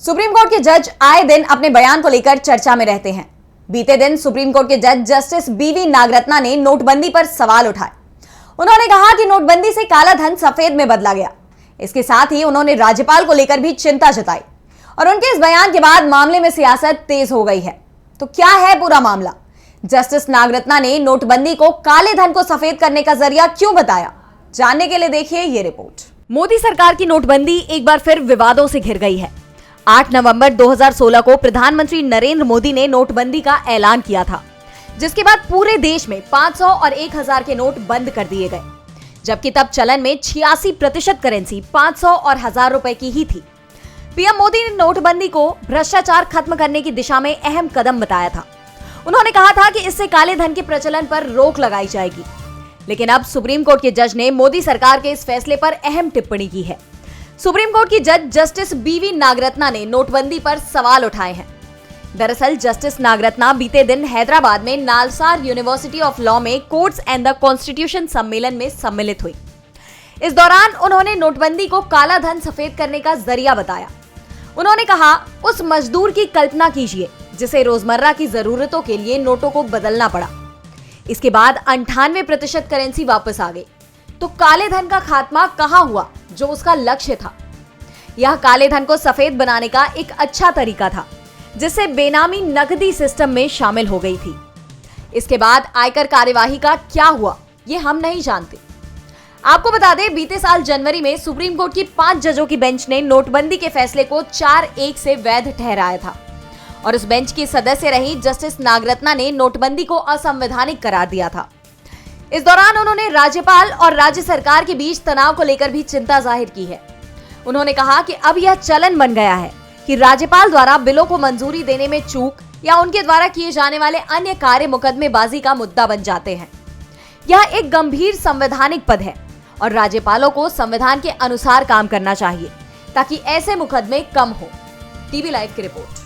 Supreme court के जज आए दिन अपने बयान को लेकर चर्चा में रहते हैं। बीते दिन सुप्रीम कोर्ट के जज जस्टिस बीवी नागरत्ना ने नोटबंदी पर सवाल उठाए। उन्होंने कहा कि नोटबंदी से काला धन सफेद में बदला गया। इसके साथ ही उन्होंने राज्यपाल को लेकर भी चिंता जताई और उनके इस बयान के बाद मामले में सियासत तेज हो गई है। तो क्या है पूरा मामला? जस्टिस नागरत्ना ने नोटबंदी को काले धन को सफेद करने का जरिया क्यों बताया? जानने के लिए देखिए ये रिपोर्ट। मोदी सरकार की नोटबंदी एक बार फिर विवादों से घिर गई है। 8 नवंबर 2016 को प्रधानमंत्री नरेंद्र मोदी ने नोटबंदी का ऐलान किया था, जिसके बाद पूरे देश में 500 और 1000 के नोट बंद कर दिए गए, जबकि तब चलन में 86% करेंसी 500 और 1000 रुपए की ही थी। पीएम मोदी ने नोटबंदी को भ्रष्टाचार खत्म करने की दिशा में अहम कदम बताया था। उन्होंने कहा था कि इससे काले धन के प्रचलन पर रोक लगाई जाएगी। लेकिन अब सुप्रीम कोर्ट के जज ने मोदी सरकार के इस फैसले पर अहम टिप्पणी की है। सुप्रीम कोर्ट की जज जस्टिस बीवी नागरत्ना ने नोटबंदी पर सवाल उठाए हैं। दरअसल जस्टिस नागरत्ना बीते दिन हैदराबाद में नालसार यूनिवर्सिटी ऑफ लॉ में कोर्ट्स एंड द कॉन्स्टिट्यूशन सम्मेलन में सम्मिलित हुई। इस दौरान उन्होंने नोटबंदी को काला धन सफेद करने का जरिया बताया। उन्होंने कहा, उस मजदूर की कल्पना कीजिए जिसे रोजमर्रा की जरूरतों के लिए नोटों को बदलना पड़ा। इसके बाद 98% करेंसी वापस आ गई। तो काले धन का खात्मा कहां हुआ जो उसका लक्ष्य था? यह काले धन को सफेद बनाने का एक अच्छा तरीका था, जिससे बेनामी नकदी सिस्टम में शामिल हो गई थी। इसके बाद आयकर कार्यवाही का क्या हुआ, ये हम नहीं जानते। आपको बता दें, बीते साल जनवरी में सुप्रीम कोर्ट की 5 जजों की बेंच ने नोटबंदी के फैसले को 4-1 से वैध ठहराया था और उस बेंच की सदस्य रही जस्टिस नागरत्ना ने नोटबंदी को असंवैधानिक करार दिया था। इस दौरान उन्होंने राज्यपाल और राज्य सरकार के बीच तनाव को लेकर भी चिंता जाहिर की है। उन्होंने कहा कि अब यह चलन बन गया है कि राज्यपाल द्वारा बिलों को मंजूरी देने में चूक या उनके द्वारा किए जाने वाले अन्य कार्य मुकदमेबाजी का मुद्दा बन जाते हैं। यह एक गंभीर संवैधानिक पद है और राज्यपालों को संविधान के अनुसार काम करना चाहिए ताकि ऐसे मुकदमे कम हो। टीवी लाइव की रिपोर्ट।